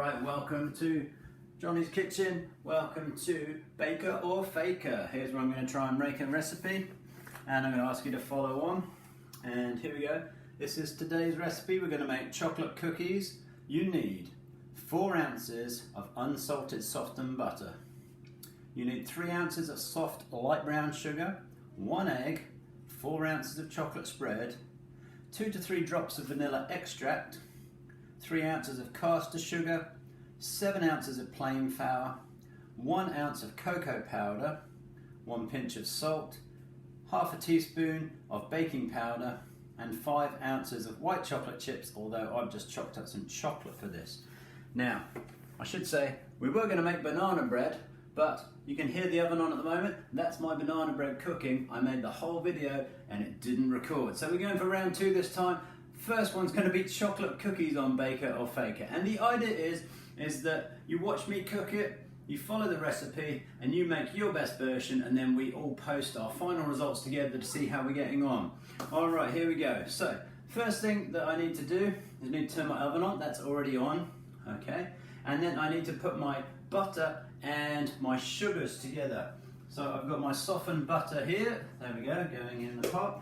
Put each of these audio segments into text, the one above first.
Alright, welcome to Johnny's Kitchen. Welcome to Baker or Faker. Here's where I'm going to try and make a recipe and I'm going to ask you to follow on. And here we go. This is today's recipe. We're going to make chocolate cookies. You need 4 ounces of unsalted softened butter. You need 3 ounces of soft light brown sugar, 1 egg, 4 ounces of chocolate spread, 2 to 3 drops of vanilla extract, 3 ounces of caster sugar, 7 ounces of plain flour, 1 ounce of cocoa powder, 1 pinch of salt, half a teaspoon of baking powder, and 5 ounces of white chocolate chips, although I've just chopped up some chocolate for this. Now, I should say, we were going to make banana bread, but you can hear the oven on at the moment. That's my banana bread cooking. I made the whole video and it didn't record. So we're going for round 2 this time. First one's going to be chocolate cookies on Baker or Faker. And the idea is that you watch me cook it, you follow the recipe, and you make your best version, and then we all post our final results together to see how we're getting on. All right, here we go. So, first thing that I need to do is I need to turn my oven on. That's already on, okay? And then I need to put my butter and my sugars together. So I've got my softened butter here. There we go, going in the pot.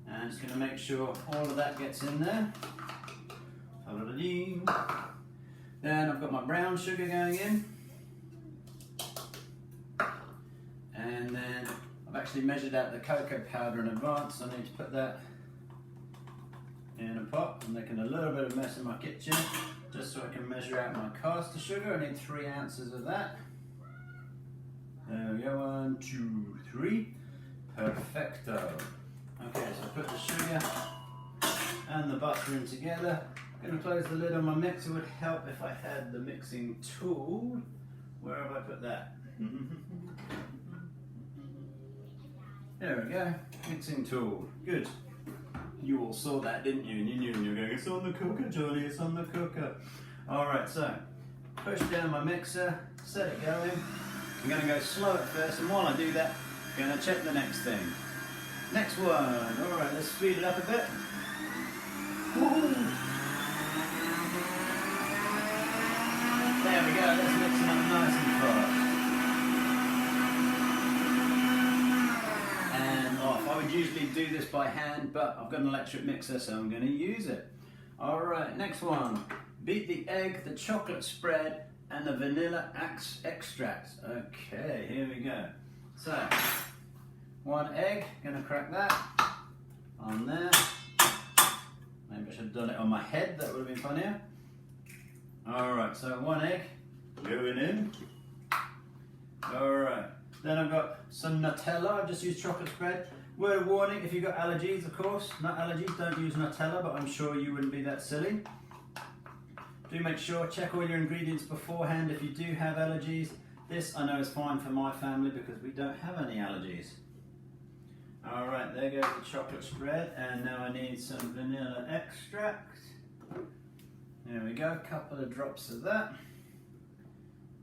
And just going to make sure all of that gets in there. Then I've got my brown sugar going in. And then I've actually measured out the cocoa powder in advance, so I need to put that in a pot. I'm making a little bit of mess in my kitchen, just so I can measure out my caster sugar. I need 3 ounces of that. There we go, 1, 2, 3. Perfecto. Okay, so I put the sugar and the butter in together. I'm going to close the lid on my mixer. It would help if I had the mixing tool. Where have I put that? There we go, mixing tool. Good. You all saw that, didn't you? And you knew, and you were going, it's on the cooker, Johnny, it's on the cooker. Alright, so push down my mixer, set it going. I'm going to go slow at first, and while I do that, I'm going to check the next thing. Next one. Alright, let's speed it up a bit. Woo. There we go, let's mix it up nice and fast. And off. I would usually do this by hand, but I've got an electric mixer, so I'm going to use it. Alright, next one. Beat the egg, the chocolate spread, and the vanilla extract. Okay, here we go. So, 1 egg, gonna crack that on there. Maybe I should have done it on my head, that would have been funnier. Alright, so 1 egg going in. Alright, then I've got some Nutella. I've just used chocolate spread. Word of warning, if you've got allergies, of course, nut allergies, don't use Nutella, but I'm sure you wouldn't be that silly. Do make sure, check all your ingredients beforehand if you do have allergies. This I know is fine for my family because we don't have any allergies. Alright, there goes the chocolate spread, and now I need some vanilla extract. There we go, a couple of drops of that.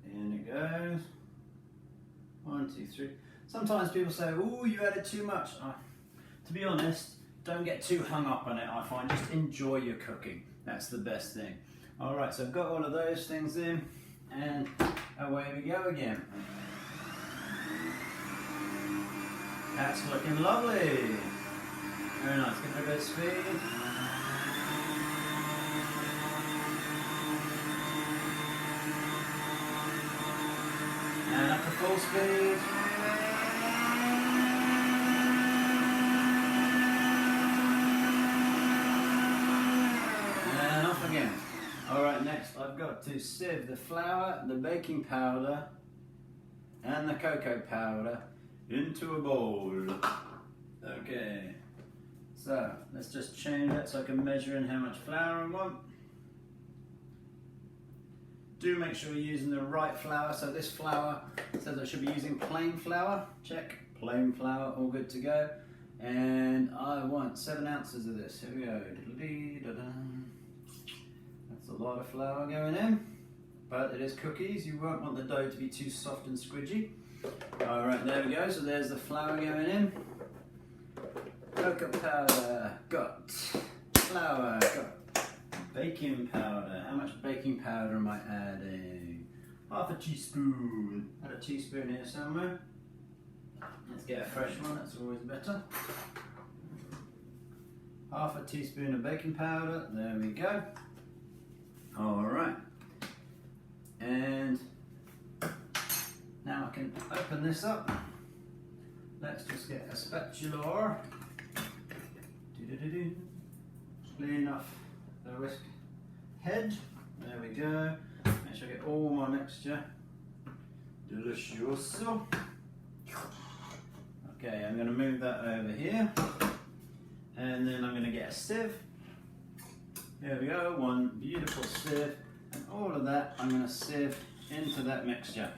In it goes. 1, 2, 3. Sometimes people say, ooh, you added too much. To be honest, don't get too hung up on it, I find. Just enjoy your cooking. That's the best thing. Alright, so I've got all of those things in, and away we go again. That's looking lovely. Very nice. Give it a bit of speed. And up to full speed. And off again. Alright, next I've got to sieve the flour, the baking powder, and the cocoa powder into a bowl. Okay, so let's just change that so I can measure in how much flour I want. Do make sure you're using the right flour. So this flour says I should be using plain flour. Check, plain flour, all good to go. And I want 7 ounces of this. Here we go. That's a lot of flour going in, but it is cookies. You won't want the dough to be too soft and squidgy. Alright, there we go, so there's the flour going in. Cocoa powder, got. Flour, got. baking powder. How much baking powder am I adding? Half a teaspoon. Add a teaspoon here somewhere. Let's get a fresh one, that's always better. Half a teaspoon of baking powder, there we go. Alright. And now I can open this up. Let's just get a spatula. Clean off the whisk head. There we go. Make sure I get all my mixture. Delicioso. Okay, I'm going to move that over here. And then I'm going to get a sieve. There we go, one beautiful sieve. And all of that I'm going to sieve into that mixture.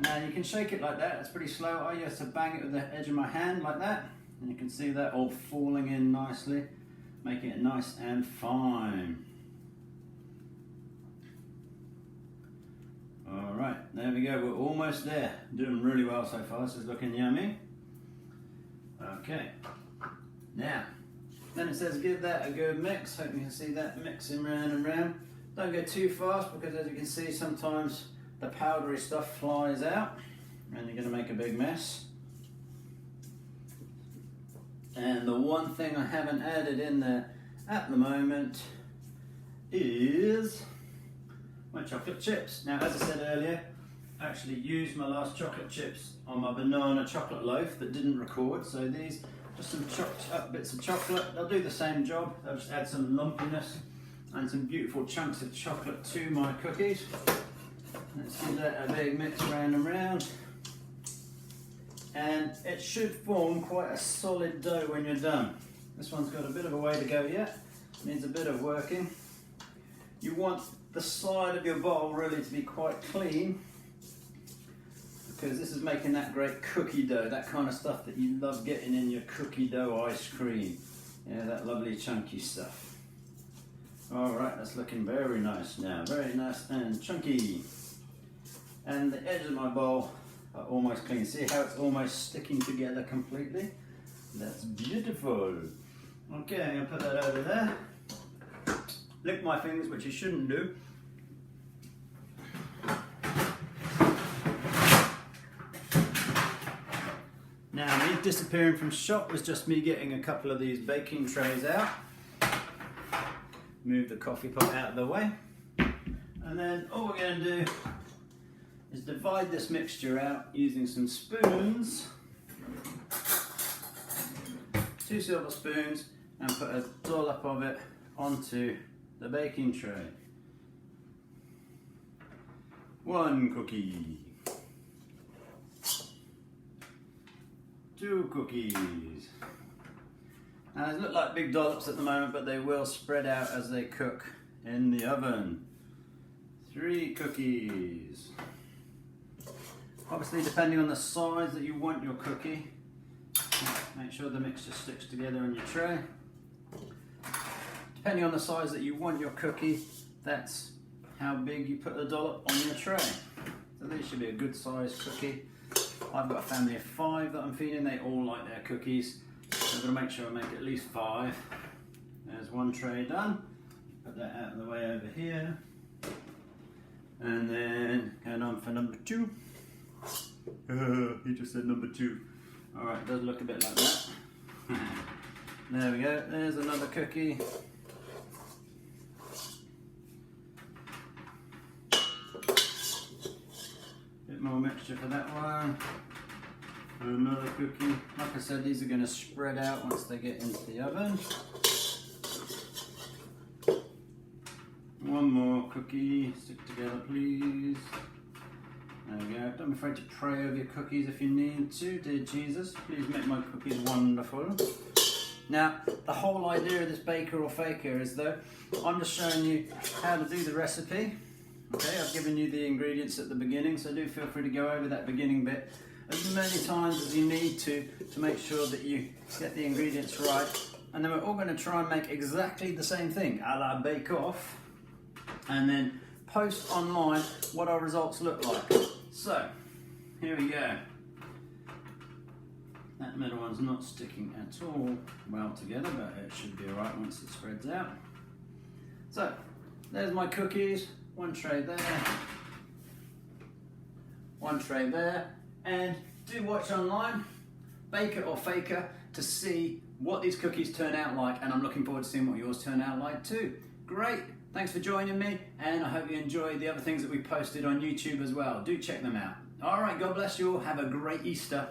Now you can shake it like that, it's pretty slow. I used to bang it with the edge of my hand like that. And you can see that all falling in nicely, making it nice and fine. Alright, there we go, we're almost there. Doing really well so far, this is looking yummy. Okay, now, then it says give that a good mix. Hope you can see that mixing round and round. Don't go too fast because as you can see sometimes the powdery stuff flies out and you're going to make a big mess. And the one thing I haven't added in there at the moment is my chocolate chips. Now, as I said earlier, I actually used my last chocolate chips on my banana chocolate loaf that didn't record. So these, just some chopped up bits of chocolate. They'll do the same job. They'll just add some lumpiness and some beautiful chunks of chocolate to my cookies. Let's give that a big mix round and round. And it should form quite a solid dough when you're done. This one's got a bit of a way to go yet. Needs a bit of working. You want the side of your bowl really to be quite clean because this is making that great cookie dough, that kind of stuff that you love getting in your cookie dough ice cream. Yeah, that lovely chunky stuff. Alright, that's looking very nice now, very nice and chunky. And the edge of my bowl are almost clean. See how it's almost sticking together completely? That's beautiful. Okay, I'm going to put that over there. Lick my fingers, which you shouldn't do. Now, me disappearing from Choc was just me getting a couple of these baking trays out. Move the coffee pot out of the way. And then all we're going to do is divide this mixture out using some spoons. 2 silver spoons, and put a dollop of it onto the baking tray. 1 cookie. 2 cookies. Now they look like big dollops at the moment, but they will spread out as they cook in the oven. 3 cookies. Obviously, depending on the size that you want your cookie, make sure the mixture sticks together in your tray. Depending on the size that you want your cookie, that's how big you put the dollop on your tray. So these should be a good sized cookie. I've got a family of 5 that I'm feeding. They all like their cookies. So I'm going to make sure I make at least 5. There's 1 tray done. Put that out of the way over here. And then going on for number 2. He just said number 2. Alright, it does look a bit like that. There we go, there's another cookie. Bit more mixture for that one. Another cookie. Like I said, these are going to spread out once they get into the oven. 1 more cookie. Stick together, please. There we go. Don't be afraid to pray over your cookies if you need to, dear Jesus. Please make my cookies wonderful. Now, the whole idea of this baker or faker is though, I'm just showing you how to do the recipe. Okay, I've given you the ingredients at the beginning, so do feel free to go over that beginning bit as many times as you need to make sure that you get the ingredients right. And then we're all going to try and make exactly the same thing, a la Bake Off, and then post online what our results look like. So, here we go. That middle one's not sticking at all well together, but it should be alright once it spreads out. So, there's my cookies, one tray there, one tray there, and do watch online, Baker or Faker, to see what these cookies turn out like, and I'm looking forward to seeing what yours turn out like too. Great, thanks for joining me, and I hope you enjoy the other things that we posted on YouTube as well. Do check them out. All right, God bless you all, have a great Easter.